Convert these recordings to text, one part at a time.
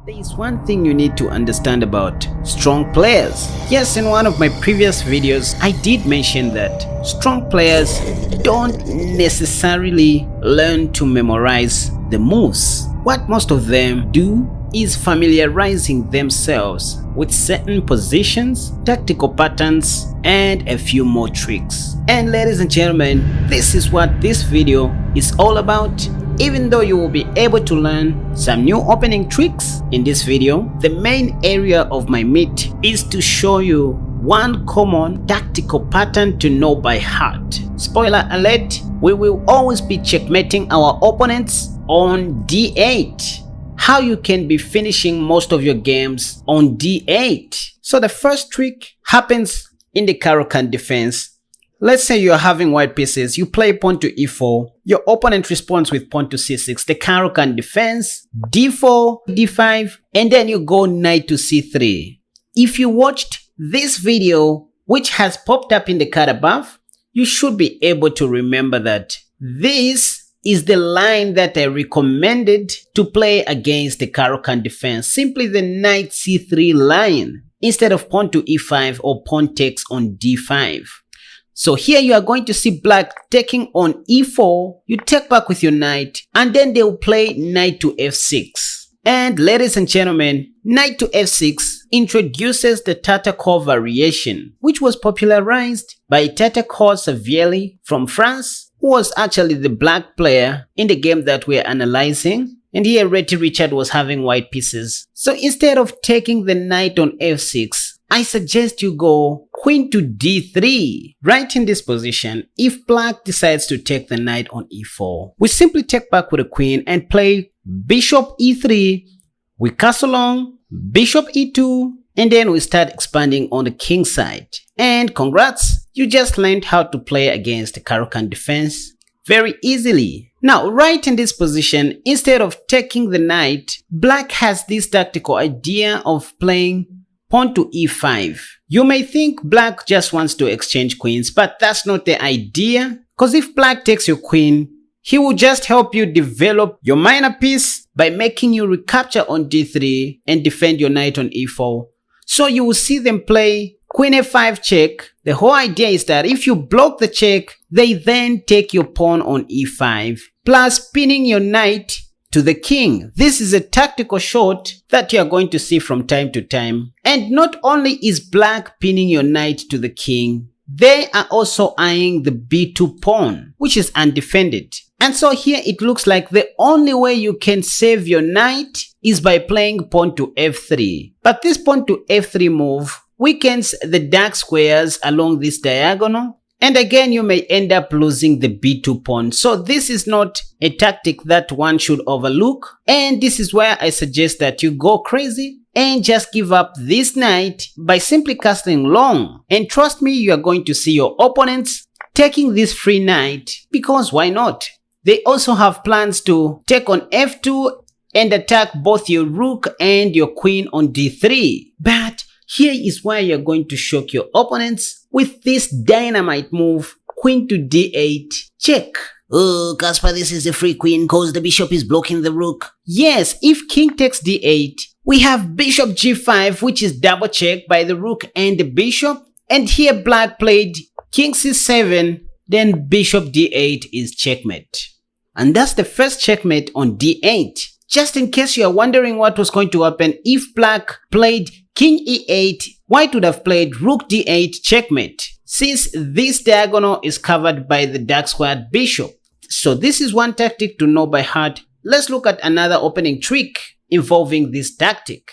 There is one thing you need to understand about strong players. Yes, in one of my previous videos, I did mention that strong players don't necessarily learn to memorize the moves. What most of them do is familiarizing themselves with certain positions, tactical patterns, and a few more tricks. And ladies and gentlemen, this is what this video is all about. Even though you will be able to learn some new opening tricks in this video, the main area of my meat is to show you one common tactical pattern to know by heart. Spoiler alert, we will always be checkmating our opponents on d8. How you can be finishing most of your games on d8. So the first trick happens in the Caro-Kann defense. Let's say you're having white pieces, you play pawn to e4, your opponent responds with pawn to c6, the Caro-Kann defense, d4, d5, and then you go knight to c3. If you watched this video, which has popped up in the card above, you should be able to remember that this is the line that I recommended to play against the Caro-Kann defense, simply the knight c3 line, instead of pawn to e5 or pawn takes on d5. So here you are going to see black taking on e4, you take back with your knight, and then they will play knight to f6. And ladies and gentlemen, knight to f6 introduces the Tartacore variation, which was popularized by Tartacore Savielli from France, who was actually the black player in the game that we're analyzing. And here Retty Richard was having white pieces. So instead of taking the knight on f6, I suggest you go queen to d3. Right in this position, if black decides to take the knight on e4, we simply take back with a queen and play bishop e3, we castle on, bishop e2, and then we start expanding on the king side. And congrats, you just learned how to play against the Caro-Kann defense very easily. Now, right in this position, instead of taking the knight, black has this tactical idea of playing pawn to e5. You may think black just wants to exchange queens, but that's not the idea. Because if black takes your queen, he will just help you develop your minor piece by making you recapture on d3 and defend your knight on e4. So you will see them play queen f5 check. The whole idea is that if you block the check, they then take your pawn on e5, plus pinning your knight to the king. This is a tactical shot that you are going to see from time to time. And not only is black pinning your knight to the king, they are also eyeing the b2 pawn, which is undefended. And so here it looks like the only way you can save your knight is by playing pawn to f3. But this pawn to f3 move weakens the dark squares along this diagonal. And again, you may end up losing the b2 pawn. So this is not a tactic that one should overlook. And this is where I suggest that you go crazy and just give up this knight by simply castling long. And trust me, you are going to see your opponents taking this free knight, because why not? They also have plans to take on f2 and attack both your rook and your queen on d3. But here is where you're going to shock your opponents with this dynamite move, queen to d8 check. Oh, Casper, this is a free queen because the bishop is blocking the rook. Yes, if king takes d8, we have bishop g5, which is double checked by the rook and the bishop. And here black played king c7, then bishop d8 is checkmate. And that's the first checkmate on d8. Just in case you are wondering what was going to happen if black played king e8, white would have played rook d8 checkmate, since this diagonal is covered by the dark squared bishop. So this is one tactic to know by heart. Let's look at another opening trick involving this tactic.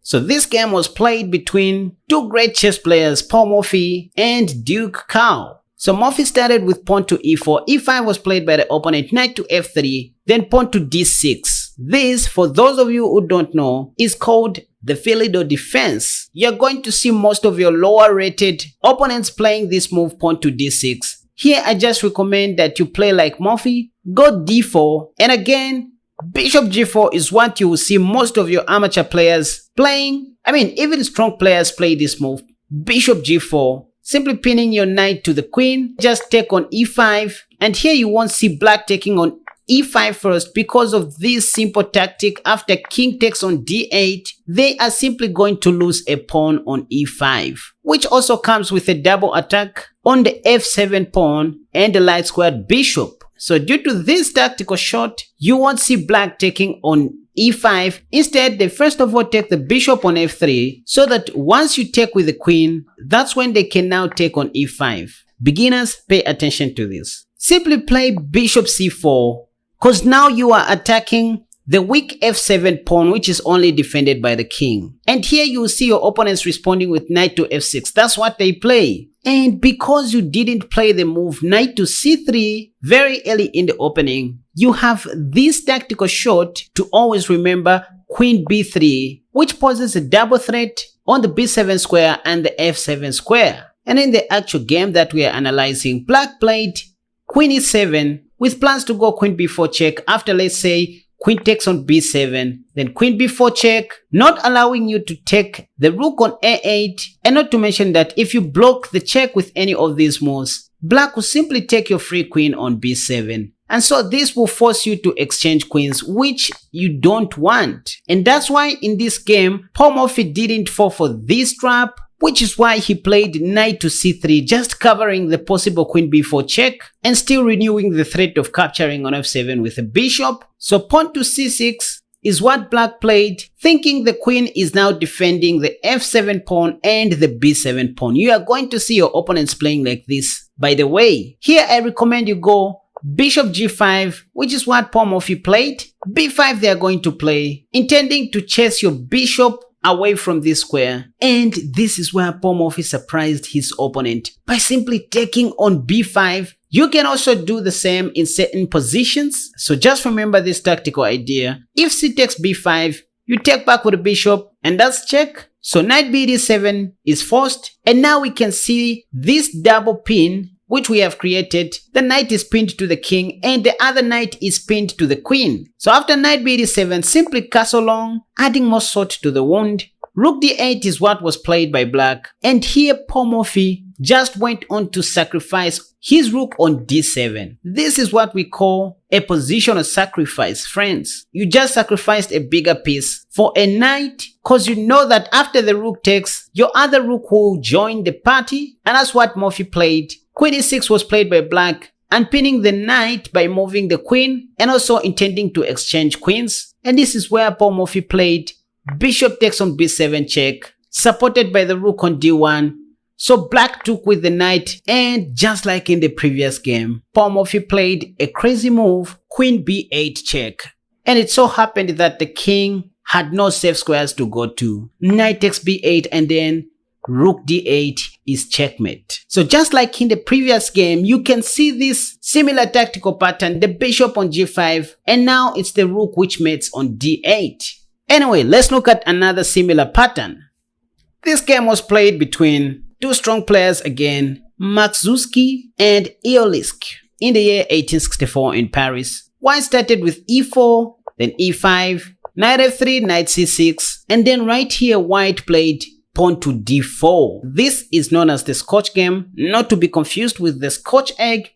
So this game was played between two great chess players, Paul Morphy and Duke Cao. So Morphy started with pawn to e4, e5 was played by the opponent, knight to f3, then pawn to d6. This, for those of you who don't know, is called the Philido defense. You're going to see most of your lower rated opponents playing this move, pawn to d6. Here I just recommend that you play like Morphy, go d4, and again, bishop g4 is what you will see most of your amateur players playing. I mean, even strong players play this move, bishop g4. Simply pinning your knight to the queen, just take on e5, and here you won't see black taking on e5 first because of this simple tactic. After king takes on d8, they are simply going to lose a pawn on e5, which also comes with a double attack on the f7 pawn and the light squared bishop. So due to this tactical shot, you won't see black taking on e5. Instead, they first of all take the bishop on f3, so that once you take with the queen, that's when they can now take on e5. Beginners, pay attention to this. Simply play bishop c4, cause now you are attacking the weak f7 pawn, which is only defended by the king. And here you will see your opponents responding with knight to f6. That's what they play. And because you didn't play the move knight to c3 very early in the opening, you have this tactical shot to always remember queen b3, which poses a double threat on the b7 square and the f7 square. And in the actual game that we are analyzing, black played queen e7 with plans to go queen b4 check after, let's say, queen takes on b7, then queen b4 check, not allowing you to take the rook on a8, and not to mention that if you block the check with any of these moves, black will simply take your free queen on b7. And so this will force you to exchange queens, which you don't want. And that's why in this game, Paul Morphy didn't fall for this trap, which is why he played knight to c3, just covering the possible queen b4 check and still renewing the threat of capturing on f7 with a bishop. So pawn to c6 is what black played, thinking the queen is now defending the f7 pawn and the b7 pawn. You are going to see your opponents playing like this. By the way, here I recommend you go bishop g5, which is what Paul Morphy played. b5 they are going to play, intending to chase your bishop away from this square. And this is where Paul Morphy surprised his opponent by simply taking on b5. You can also do the same in certain positions. So just remember this tactical idea. If c takes b5, you take back with the bishop and that's check. So knight b d7 is forced. And now we can see this double pin which we have created. The knight is pinned to the king and the other knight is pinned to the queen. So after knight b d7, simply castle long, adding more salt to the wound. Rook d8 is what was played by black, and here Paul Morphy just went on to sacrifice his rook on d7. This is what we call a positional sacrifice, friends. You just sacrificed a bigger piece for a knight because you know that after the rook takes, your other rook will join the party, and that's what Morphy played. Queen e6 was played by black, unpinning the knight by moving the queen and also intending to exchange queens. And this is where Paul Morphy played bishop takes on b7 check, supported by the rook on d1. So black took with the knight, and just like in the previous game, Paul Morphy played a crazy move, queen b8 check. And it so happened that the king had no safe squares to go to. Knight takes b8 and then rook d8 is checkmate. So just like in the previous game, you can see this similar tactical pattern, the bishop on g5, and now it's the rook which mates on d8. Anyway, let's look at another similar pattern. This game was played between two strong players again, Maksutski and Iolisk, in the year 1864 in Paris. One started with e4, then e5, knight f3, knight c6, and then right here white played pawn to d4. This is known as the Scotch game, not to be confused with the Scotch egg.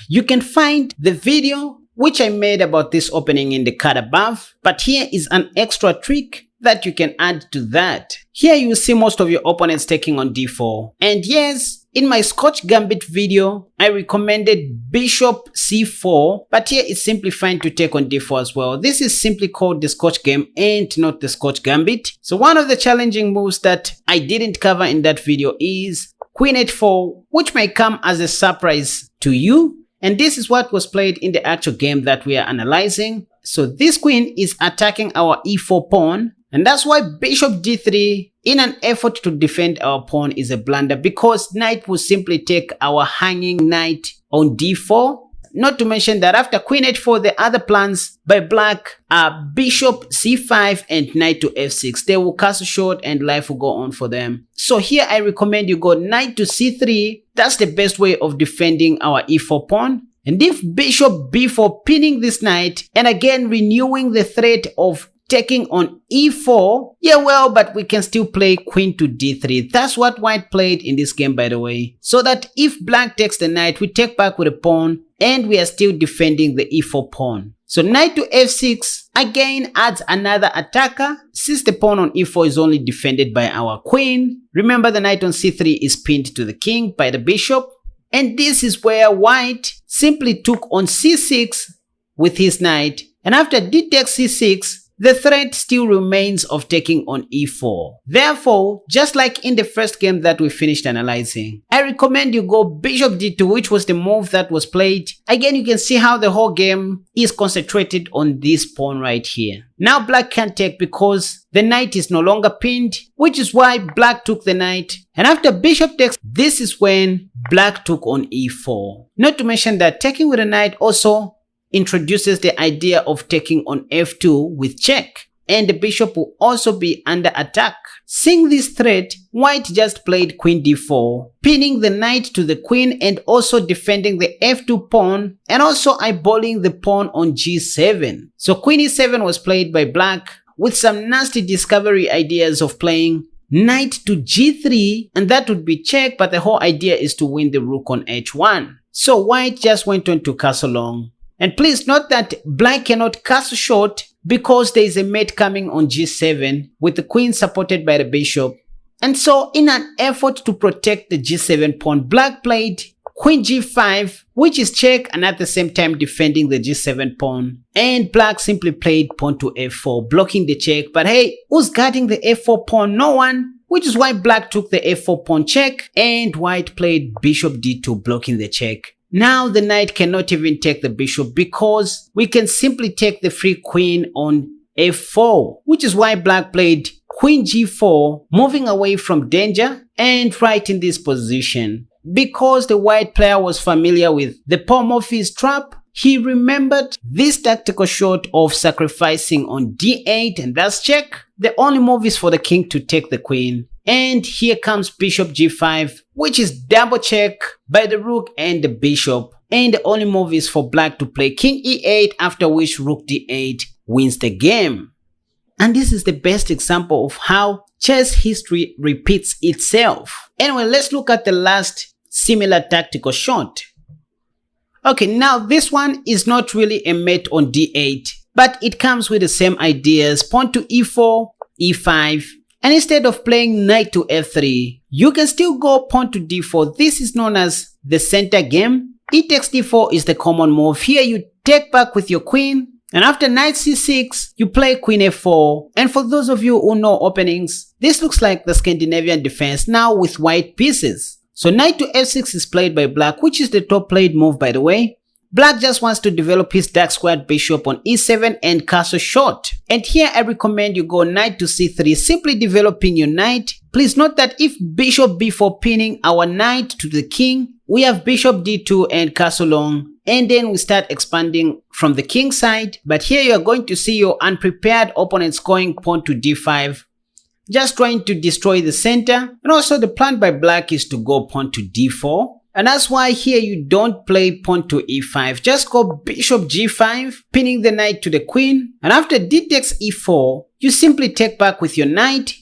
You can find the video which I made about this opening in the card above, but here is an extra trick that you can add to that. Here you see most of your opponents taking on d4. And yes, in my Scotch Gambit video, I recommended bishop c4, but here it's simply fine to take on d4 as well. This is simply called the Scotch game and not the Scotch Gambit. So one of the challenging moves that I didn't cover in that video is queen h4, which may come as a surprise to you. And this is what was played in the actual game that we are analyzing. So this queen is attacking our e4 pawn, and that's why bishop d3 in an effort to defend our pawn is a blunder, because knight will simply take our hanging knight on d4. Not to mention that after queen h4, the other plans by black are bishop c5 and knight to f6. They will castle short and life will go on for them. So here I recommend you go knight to c3. That's the best way of defending our e4 pawn. And if bishop b4 pinning this knight and again renewing the threat of taking on e4. Yeah, well, but we can still play queen to d3. That's what white played in this game, by the way. So that if black takes the knight, we take back with a pawn and we are still defending the e4 pawn. So knight to f6 again adds another attacker since the pawn on e4 is only defended by our queen. Remember, the knight on c3 is pinned to the king by the bishop. And this is where white simply took on c6 with his knight. And after d takes c6, the threat still remains of taking on e4. Therefore, just like in the first game that we finished analyzing, I recommend you go bishop d2, which was the move that was played. Again, you can see how the whole game is concentrated on this pawn right here. Now black can't take because the knight is no longer pinned, which is why black took the knight. And after bishop takes, this is when black took on e4. Not to mention that taking with a knight also introduces the idea of taking on f2 with check, and the bishop will also be under attack. Seeing this threat, white just played queen d4, pinning the knight to the queen and also defending the f2 pawn and also eyeballing the pawn on g7. So queen e7 was played by black with some nasty discovery ideas of playing knight to g3, and that would be check, but the whole idea is to win the rook on h1. So white just went on to castle long. And please note that black cannot castle short because there is a mate coming on g7 with the queen supported by the bishop. And so in an effort to protect the g7 pawn, black played queen g5, which is check, and at the same time defending the g7 pawn. And black simply played pawn to f4, blocking the check. But hey, who's guarding the f4 pawn? No one. Which is why black took the f4 pawn check and white played bishop d2, blocking the check. Now the knight cannot even take the bishop because we can simply take the free queen on f4, which is why black played queen g4, moving away from danger and right in this position. Because the white player was familiar with the Paul Morphy's trap, he remembered this tactical shot of sacrificing on d8, and that's check. The only move is for the king to take the queen. And here comes bishop g5, which is double check by the rook and the bishop. And the only move is for black to play king e8, after which rook d8 wins the game. And this is the best example of how chess history repeats itself. Anyway, let's look at the last similar tactical shot. Okay, now this one is not really a mate on d8, but it comes with the same ideas: pawn to e4, e5. And instead of playing knight to f3, you can still go pawn to d4. This is known as the center game. E takes d4 is the common move. Here you take back with your queen, and after knight c6, you play queen f4. And for those of you who know openings, this looks like the Scandinavian defense now with white pieces. So knight to f6 is played by black, which is the top played move, by the way. Black just wants to develop his dark squared bishop on e7 and castle short. And here I recommend you go knight to c3, simply developing your knight. Please note that if bishop b4 pinning our knight to the king, we have bishop d2 and castle long, and then we start expanding from the king side. But here you are going to see your unprepared opponents going pawn to d5, just trying to destroy the center. And also the plan by black is to go pawn to d4. And that's why here you don't play pawn to e5, just go bishop g5, pinning the knight to the queen. And after d takes e4, you simply take back with your knight,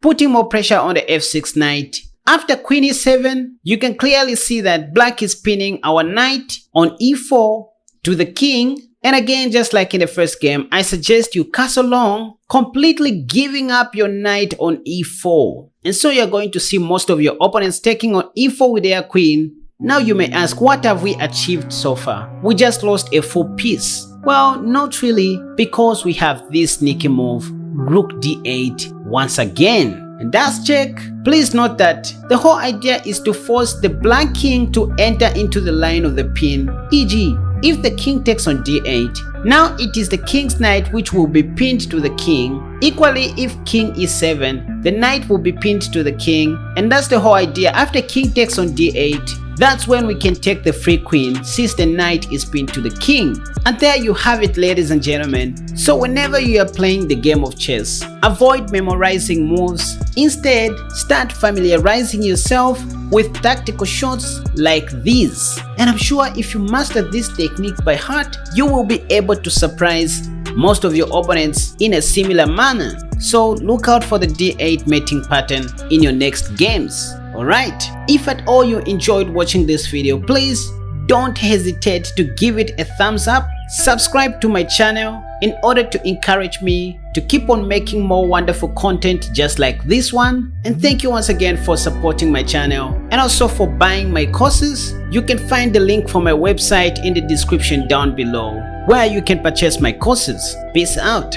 putting more pressure on the f6 knight. After queen e7, you can clearly see that black is pinning our knight on e4 to the king. And again, just like in the first game, I suggest you castle long, completely giving up your knight on e4. And so you're going to see most of your opponents taking on e4 with their queen. Now you may ask, what have we achieved so far? We just lost a full piece. Well, not really, because we have this sneaky move, rook d8 once again. And that's check. Please note that the whole idea is to force the black king to enter into the line of the pin, e.g. if the king takes on d8, now it is the king's knight which will be pinned to the king. Equally, if king e7, the knight will be pinned to the king, and that's the whole idea. After king takes on d8, that's when we can take the free queen, since the knight is pinned to the king. And there you have it, ladies and gentlemen. So whenever you are playing the game of chess, avoid memorizing moves. Instead, start familiarizing yourself with tactical shots like these. And I'm sure if you master this technique by heart, you will be able to surprise most of your opponents in a similar manner. So look out for the D8 mating pattern in your next games. Alright, if at all you enjoyed watching this video, please don't hesitate to give it a thumbs up. Subscribe to my channel in order to encourage me to keep on making more wonderful content just like this one. And thank you once again for supporting my channel and also for buying my courses. You can find the link for my website in the description down below, where you can purchase my courses. Peace out.